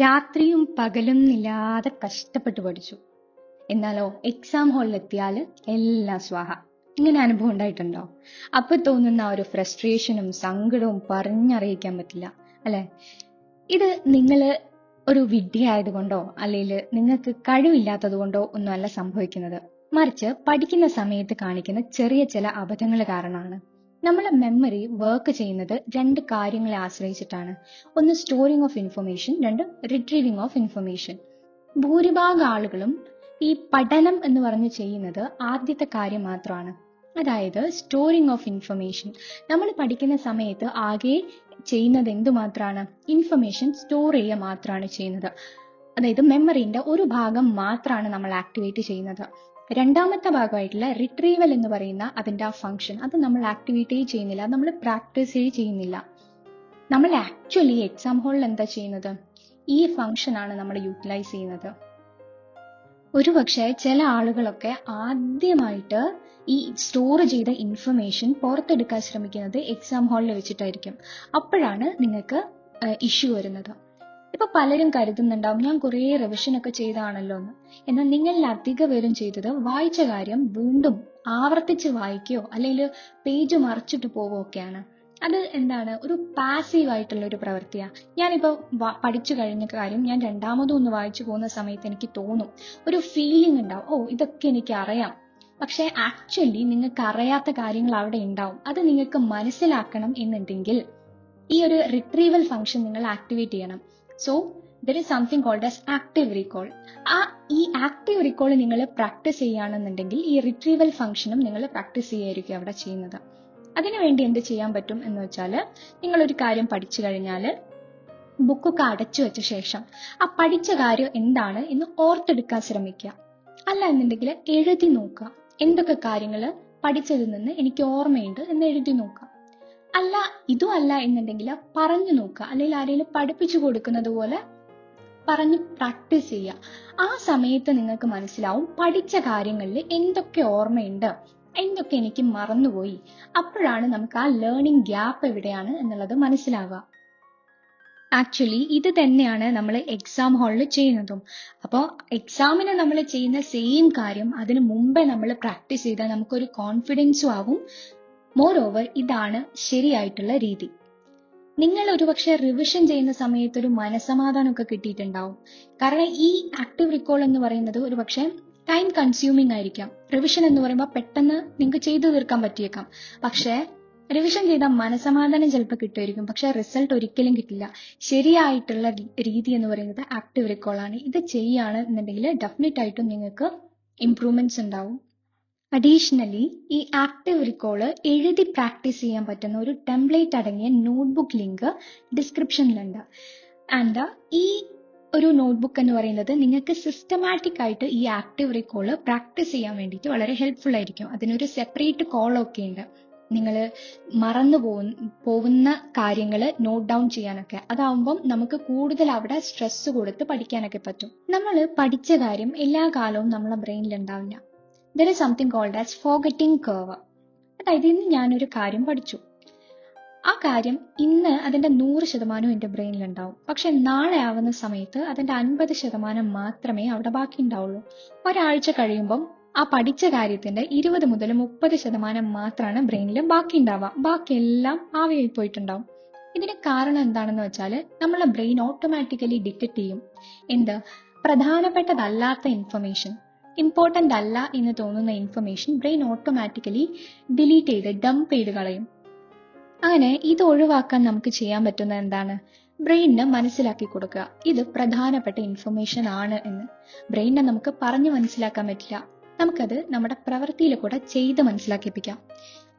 രാത്രിയും പകലും ഇല്ലാതെ കഷ്ടപ്പെട്ട് പഠിച്ചു. എന്നാലോ എക്സാം ഹാളിലെത്തിയാൽ എല്ലാം സ്വാഹ. ഇങ്ങനെ അനുഭവം ഉണ്ടായിട്ടുണ്ടോ? അപ്പൊ തോന്നുന്ന ആ ഒരു ഫ്രസ്ട്രേഷനും സങ്കടവും പറഞ്ഞറിയിക്കാൻ പറ്റില്ല അല്ലെ? ഇത് നിങ്ങള് ഒരു വിഡ്ഢിയായതുകൊണ്ടോ അല്ലെങ്കിൽ നിങ്ങൾക്ക് കഴിവില്ലാത്തത് കൊണ്ടോ ഒന്നുമല്ല സംഭവിക്കുന്നത്. മറിച്ച് പഠിക്കുന്ന സമയത്ത് കാണിക്കുന്ന ചെറിയ ചില അബദ്ധങ്ങൾ കാരണമാണ്. നമ്മളെ മെമ്മറി വർക്ക് ചെയ്യുന്നത് രണ്ട് കാര്യങ്ങളെ ആശ്രയിച്ചിട്ടാണ്. ഒന്ന് സ്റ്റോറിംഗ് ഓഫ് ഇൻഫർമേഷൻ, രണ്ട് റിട്രീവിംഗ് ഓഫ് ഇൻഫർമേഷൻ. ഭൂരിഭാഗം ആളുകളും ഈ പഠനം എന്ന് പറഞ്ഞ് ചെയ്യുന്നത് ആദ്യത്തെ കാര്യം മാത്രമാണ്, അതായത് സ്റ്റോറിംഗ് ഓഫ് ഇൻഫർമേഷൻ. നമ്മൾ പഠിക്കുന്ന സമയത്ത് ആകെ ചെയ്യുന്നത് എന്തുമാത്രമാണ്? ഇൻഫർമേഷൻ സ്റ്റോർ ചെയ്യുക മാത്രമാണ് ചെയ്യുന്നത്. അതായത് മെമ്മറിന്റെ ഒരു ഭാഗം മാത്രമാണ് നമ്മൾ ആക്ടിവേറ്റ് ചെയ്യുന്നത്. രണ്ടാമത്തെ ഭാഗമായിട്ടുള്ള റിട്രീവൽ എന്ന് പറയുന്ന അതിന്റെ ആ ഫംഗ്ഷൻ, അത് നമ്മൾ ആക്ടിവേറ്റ് ചെയ്യുന്നില്ല, നമ്മൾ പ്രാക്ടീസ് ചെയ്യുന്നില്ല. നമ്മൾ ആക്ച്വലി എക്സാം ഹാളിൽ എന്താ ചെയ്യുന്നത്? ഈ ഫംഗ്ഷൻ ആണ് നമ്മൾ യൂട്ടിലൈസ് ചെയ്യുന്നത്. ഒരുപക്ഷെ ചില ആളുകളൊക്കെ ആദ്യമായിട്ട് ഈ സ്റ്റോർ ചെയ്ത ഇൻഫർമേഷൻ പുറത്തെടുക്കാൻ ശ്രമിക്കുന്നത് എക്സാം ഹാളിൽ വെച്ചിട്ടായിരിക്കും. അപ്പോഴാണ് നിങ്ങൾക്ക് ഇഷ്യൂ വരുന്നത്. ഇപ്പൊ പലരും കരുതുന്നുണ്ടാവും ഞാൻ കുറേ റിവിഷൻ ഒക്കെ ചെയ്താണല്ലോ എന്ന്. എന്നാൽ നിങ്ങളിൽ അധിക പേരും ചെയ്തത് വായിച്ച കാര്യം വീണ്ടും ആവർത്തിച്ച് വായിക്കുകയോ അല്ലെങ്കിൽ പേജ് മറിച്ചിട്ട് പോവുകയൊക്കെയാണ്. അത് എന്താണ്? ഒരു പാസീവ് ആയിട്ടുള്ള ഒരു പ്രവൃത്തിയാണ്. ഞാനിപ്പോൾ പഠിച്ചു കഴിഞ്ഞ കാര്യം ഞാൻ രണ്ടാമതും ഒന്ന് വായിച്ചു പോകുന്ന സമയത്ത് എനിക്ക് തോന്നും, ഒരു ഫീലിംഗ് ഉണ്ടാവും, ഓ ഇതൊക്കെ എനിക്ക് അറിയാം. പക്ഷെ ആക്ച്വലി നിങ്ങൾക്ക് അറിയാത്ത കാര്യങ്ങൾ അവിടെ ഉണ്ടാവും. അത് നിങ്ങൾക്ക് മനസ്സിലാക്കണം എന്നുണ്ടെങ്കിൽ ഈ ഒരു റിട്രീവൽ ഫംഗ്ഷൻ നിങ്ങൾ ആക്ടിവേറ്റ് ചെയ്യണം. So there is something called as active recall. ഈ ആക്റ്റീവ് റീകോൾ നിങ്ങൾ പ്രാക്ടീസ് ചെയ്യുകയാണെന്നുണ്ടെങ്കിൽ ഈ റിട്രീവൽ ഫംഗ്ഷനും നിങ്ങൾ പ്രാക്ടീസ് ചെയ്യായിരിക്കും അവിടെ ചെയ്യുന്നത്. അതിനുവേണ്ടി എന്ത് ചെയ്യാൻ പറ്റും എന്ന് വെച്ചാൽ, നിങ്ങളൊരു കാര്യം പഠിച്ചു കഴിഞ്ഞാൽ ബുക്കൊക്കെ അടച്ചു വെച്ച ശേഷം ആ പഠിച്ച കാര്യം എന്താണ് എന്ന് ഓർത്തെടുക്കാൻ ശ്രമിക്കുക. അല്ല എന്നുണ്ടെങ്കിൽ എഴുതി നോക്കുക. എന്തൊക്കെ കാര്യങ്ങൾ പഠിച്ചതിൽ നിന്ന് എനിക്ക് ഓർമ്മയുണ്ട് എന്ന് എഴുതി നോക്കുക. അല്ല ഇതും അല്ല എന്നുണ്ടെങ്കിൽ പറഞ്ഞു നോക്കുക, അല്ലെങ്കിൽ ആരെങ്കിലും പഠിപ്പിച്ചു കൊടുക്കുന്നത് പോലെ പറഞ്ഞ് പ്രാക്ടീസ് ചെയ്യുക. ആ സമയത്ത് നിങ്ങൾക്ക് മനസ്സിലാവും പഠിച്ച കാര്യങ്ങളിൽ എന്തൊക്കെ ഓർമ്മയുണ്ട്, എന്തൊക്കെ എനിക്ക് മറന്നുപോയി. അപ്പോഴാണ് നമുക്ക് ആ ലേണിംഗ് ഗ്യാപ്പ് എവിടെയാണ് എന്നുള്ളത് മനസ്സിലാവുക. ആക്ച്വലി ഇത് തന്നെയാണ് നമ്മൾ എക്സാം ഹാളിൽ ചെയ്യുന്നതും. അപ്പോൾ എക്സാമിന് നമ്മൾ ചെയ്യുന്ന സെയിം കാര്യം അതിന് മുമ്പേ നമ്മൾ പ്രാക്ടീസ് ചെയ്താൽ നമുക്കൊരു കോൺഫിഡൻസും ആവും. മോർ ഓവർ ഇതാണ് ശരിയായിട്ടുള്ള രീതി. നിങ്ങൾ ഒരുപക്ഷെ റിവിഷൻ ചെയ്യുന്ന സമയത്ത് ഒരു മനസമാധാനമൊക്കെ കിട്ടിയിട്ടുണ്ടാവും. കാരണം ഈ ആക്റ്റീവ് റിക്കോൾ എന്ന് പറയുന്നത് ഒരുപക്ഷെ ടൈം കൺസ്യൂമിങ് ആയിരിക്കാം. റിവിഷൻ എന്ന് പറയുമ്പോൾ പെട്ടെന്ന് നിങ്ങൾക്ക് ചെയ്തു തീർക്കാൻ പറ്റിയേക്കാം. പക്ഷേ റിവിഷൻ ചെയ്താൽ മനസമാധാനം ചിലപ്പോൾ കിട്ടുമായിരിക്കും, പക്ഷെ റിസൾട്ട് ഒരിക്കലും കിട്ടില്ല. ശരിയായിട്ടുള്ള രീതി എന്ന് പറയുന്നത് ആക്റ്റീവ് റിക്കോൾ ആണ്. ഇത് ചെയ്യുകയാണ് എന്നുണ്ടെങ്കിൽ ഡെഫിനറ്റ് ആയിട്ടും നിങ്ങൾക്ക് ഇംപ്രൂവ്മെന്റ്സ് ഉണ്ടാവും. അഡീഷണലി ഈ ആക്റ്റീവ് റിക്കോള് എഴുതി പ്രാക്ടീസ് ചെയ്യാൻ പറ്റുന്ന ഒരു ടെംപ്ലേറ്റ് അടങ്ങിയ നോട്ട്ബുക്ക് ലിങ്ക് ഡിസ്ക്രിപ്ഷനിലുണ്ട്. ആൻഡ് ഈ ഒരു നോട്ട്ബുക്ക് എന്ന് പറയുന്നത് നിങ്ങൾക്ക് സിസ്റ്റമാറ്റിക് ആയിട്ട് ഈ ആക്റ്റീവ് റിക്കോള് പ്രാക്ടീസ് ചെയ്യാൻ വേണ്ടിയിട്ട് വളരെ ഹെൽപ്ഫുൾ ആയിരിക്കും. അതിനൊരു സെപ്പറേറ്റ് കോളൊക്കെ ഉണ്ട്. നിങ്ങൾ മറന്നു പോകുന്ന കാര്യങ്ങൾ നോട്ട് ഡൗൺ ചെയ്യാനൊക്കെ. അതാവുമ്പം നമുക്ക് കൂടുതൽ അവിടെ സ്ട്രെസ് കൊടുത്ത് പഠിക്കാനൊക്കെ പറ്റും. നമ്മൾ പഠിച്ച കാര്യം എല്ലാ കാലവും നമ്മളെ ബ്രെയിനിൽ ഉണ്ടാവില്ല. There is something called as forgetting curve. അതായത് ഇന്ന് ഞാനൊരു കാര്യം പഠിച്ചു, ആ കാര്യം ഇന്ന് അതിന്റെ 100% എൻ്റെ ബ്രെയിനിൽ ഉണ്ടാവും. പക്ഷെ നാളെ ആവുന്ന സമയത്ത് അതിന്റെ 50% മാത്രമേ അവിടെ ബാക്കി ഉണ്ടാവുള്ളൂ. ഒരാഴ്ച കഴിയുമ്പം ആ പഠിച്ച കാര്യത്തിന്റെ 20 മുതൽ 30% മാത്രമാണ് ബ്രെയിനിൽ ബാക്കി ഉണ്ടാവുക. ബാക്കിയെല്ലാം ആവിയായി പോയിട്ടുണ്ടാവും. ഇതിന് കാരണം എന്താണെന്ന് വെച്ചാൽ നമ്മളെ ബ്രെയിൻ ഓട്ടോമാറ്റിക്കലി ഡിറ്റക്ട് ചെയ്യും എന്ത് പ്രധാനപ്പെട്ടതല്ലാത്ത ഇൻഫർമേഷൻ, ഇമ്പോർട്ടൻ്റ് അല്ല എന്ന് തോന്നുന്ന ഇൻഫർമേഷൻ ബ്രെയിൻ ഓട്ടോമാറ്റിക്കലി ഡിലീറ്റ് ചെയ്ത് ഡംപ് ചെയ്ത് കളയും. അങ്ങനെ ഇത് ഒഴിവാക്കാൻ നമുക്ക് ചെയ്യാൻ പറ്റുന്നത് എന്താണ്? ബ്രെയിനിന് മനസ്സിലാക്കി കൊടുക്കുക ഇത് പ്രധാനപ്പെട്ട ഇൻഫർമേഷൻ ആണ് എന്ന്. ബ്രെയിനിനെ നമുക്ക് പറഞ്ഞു മനസ്സിലാക്കാൻ പറ്റില്ല, നമുക്കത് നമ്മുടെ പ്രവൃത്തിയിൽ കൂടെ ചെയ്ത് മനസ്സിലാക്കിപ്പിക്കാം.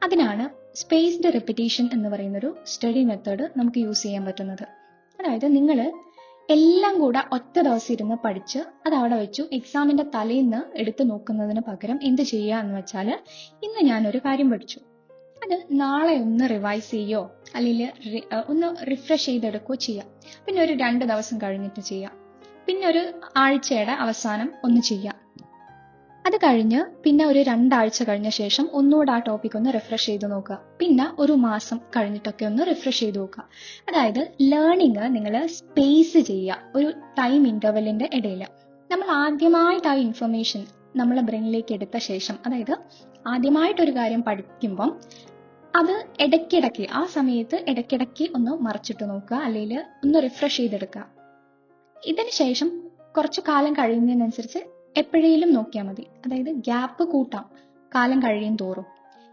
അതിനാണ് സ്പേസ്ഡ് റെപ്പിറ്റേഷൻ എന്ന് പറയുന്നൊരു സ്റ്റഡി മെത്തേഡ് നമുക്ക് യൂസ് ചെയ്യാൻ പറ്റുന്നത്. അതായത് നിങ്ങൾ എല്ലാം കൂടെ ഒറ്റ ദിവസം ഇരുന്ന് പഠിച്ച് അത് അവിടെ വെച്ചു എക്സാമിന്റെ തലേന്ന് എടുത്ത് നോക്കുന്നതിന് പകരം എന്ത് ചെയ്യുക എന്ന് വെച്ചാൽ, ഇന്ന് ഞാനൊരു കാര്യം പഠിച്ചു, അത് നാളെ ഒന്ന് റിവൈസ് ചെയ്യോ അല്ലെങ്കിൽ ഒന്ന് റിഫ്രഷ് ചെയ്തെടുക്കുകയോ ചെയ്യാം. പിന്നെ ഒരു 2 ദിവസം കഴിഞ്ഞിട്ട് ചെയ്യാം. പിന്നെ ഒരു ആഴ്ചയുടെ അവസാനം ഒന്ന് ചെയ്യാം. അത് കഴിഞ്ഞ് പിന്നെ ഒരു 2 ആഴ്ച കഴിഞ്ഞ ശേഷം ഒന്നുകൂടെ ആ ടോപ്പിക് ഒന്ന് റിഫ്രഷ് ചെയ്ത് നോക്കുക. പിന്നെ ഒരു മാസം കഴിഞ്ഞിട്ടൊക്കെ ഒന്ന് റിഫ്രഷ് ചെയ്ത് നോക്കുക. അതായത് ലേണിംഗ് നിങ്ങൾ സ്പേസ് ചെയ്യുക ഒരു ടൈം ഇന്റർവെല്ലിന്റെ ഇടയിൽ. നമ്മൾ ആദ്യമായിട്ട് ആ ഇൻഫർമേഷൻ നമ്മളെ ബ്രെയിനിലേക്ക് എടുത്ത ശേഷം, അതായത് ആദ്യമായിട്ടൊരു കാര്യം പഠിക്കുമ്പം അത് ഇടയ്ക്കിടയ്ക്ക് ആ സമയത്ത് ഇടയ്ക്കിടയ്ക്ക് ഒന്ന് മറിച്ചിട്ട് നോക്കുക, അല്ലെങ്കിൽ ഒന്ന് റിഫ്രഷ് ചെയ്തെടുക്കുക. ഇതിന് ശേഷം കുറച്ചു കാലം കഴിയുന്നതിനനുസരിച്ച് എപ്പോഴേലും നോക്കിയാൽ മതി. അതായത് ഗ്യാപ്പ് കൂട്ടാം കാലം കഴിയും തോറും.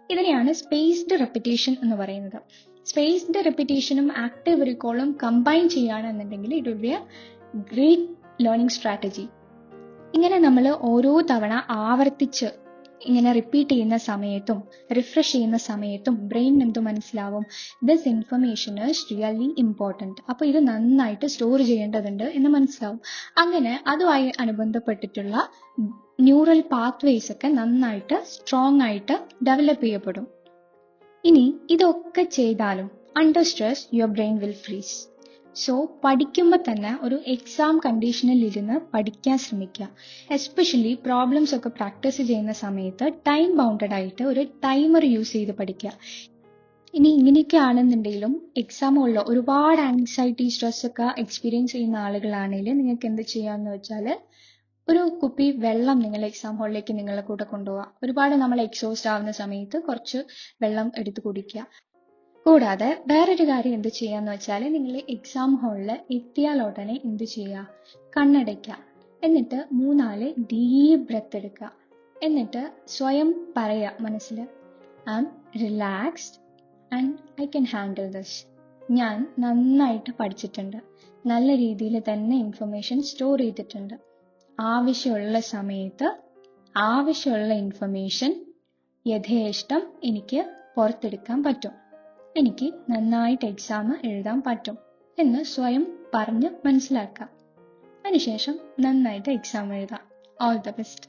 ഇതിനെയാണ് സ്പേസ്ഡ് റെപ്പിറ്റേഷൻ എന്ന് പറയുന്നത്. സ്പേസ്ഡ് റെപ്പിറ്റേഷനും ആക്റ്റീവ് റിക്കോളും കമ്പൈൻ ചെയ്യുകയാണെന്നുണ്ടെങ്കിൽ it will be A great learning strategy. ഇങ്ങനെ നമ്മൾ ഓരോ തവണ ആവർത്തിച്ച് ഇങ്ങനെ റിപ്പീറ്റ് ചെയ്യുന്ന സമയത്തും റിഫ്രഷ് ചെയ്യുന്ന സമയത്തും ബ്രെയിനിന് എന്ത് മനസ്സിലാവും? This information is really important, അപ്പോൾ ഇത് നന്നായിട്ട് സ്റ്റോർ ചെയ്യേണ്ടതുണ്ട് എന്ന് മനസ്സിലാവും. അങ്ങനെ അതുമായി അനുബന്ധപ്പെട്ടിട്ടുള്ള ന്യൂറൽ പാത്വേസ് ഒക്കെ നന്നായിട്ട് സ്ട്രോങ് ആയിട്ട് ഡെവലപ്പ് ചെയ്യപ്പെടും. ഇനി ഇതൊക്കെ ചെയ്താലും under stress your brain will freeze. So പഠിക്കുമ്പോൾ തന്നെ ഒരു എക്സാം കണ്ടീഷനിൽ ഇരുന്ന് പഠിക്കാൻ ശ്രമിക്കുക. എസ്പെഷ്യലി പ്രോബ്ലംസ് ഒക്കെ പ്രാക്ടീസ് ചെയ്യുന്ന സമയത്ത് ടൈം ബൗണ്ടഡ് ആയിട്ട് ഒരു ടൈമർ യൂസ് ചെയ്ത് പഠിക്കുക. ഇനി ഇങ്ങനെയൊക്കെ ആണെന്നുണ്ടെങ്കിലും എക്സാമുകളിൽ ഒരുപാട് ആൻസൈറ്റി സ്ട്രെസ് ഒക്കെ എക്സ്പീരിയൻസ് ചെയ്യുന്ന ആളുകളാണെങ്കിൽ നിങ്ങൾക്ക് എന്ത് ചെയ്യാമെന്ന് വെച്ചാൽ ഒരു കുപ്പി വെള്ളം നിങ്ങൾ എക്സാം ഹാളിലേക്ക് നിങ്ങളെ കൂടെ കൊണ്ടുപോവുക. ഒരുപാട് നമ്മൾ എക്സോസ്റ്റ് ആവുന്ന സമയത്ത് കുറച്ച് വെള്ളം എടുത്ത് കുടിക്കുക. കൂടാതെ വേറൊരു കാര്യം എന്ത് ചെയ്യാന്ന് വെച്ചാൽ നിങ്ങൾ എക്സാം ഹാളിൽ എത്തിയാൽ ഉടനെ എന്ത് ചെയ്യുക? കണ്ണടയ്ക്കുക. എന്നിട്ട് 3-4 ഡീപ്പ് ബ്രെത്ത് എടുക്കുക. എന്നിട്ട് സ്വയം പറയുക മനസ്സിൽ, I am relaxed and I can handle this. ഞാൻ നന്നായിട്ട് പഠിച്ചിട്ടുണ്ട്, നല്ല രീതിയിൽ തന്നെ ഇൻഫർമേഷൻ സ്റ്റോർ ചെയ്തിട്ടുണ്ട്. ആവശ്യമുള്ള സമയത്ത് ആവശ്യമുള്ള ഇൻഫർമേഷൻ യഥേഷ്ടം എനിക്ക് പുറത്തെടുക്കാൻ പറ്റും, എനിക്ക് നന്നായിട്ട് എക്സാം എഴുതാൻ പറ്റും എന്ന് സ്വയം പറഞ്ഞ് മനസ്സിലാക്കാം. അതിനുശേഷം നന്നായിട്ട് എക്സാം എഴുതാം. All the best.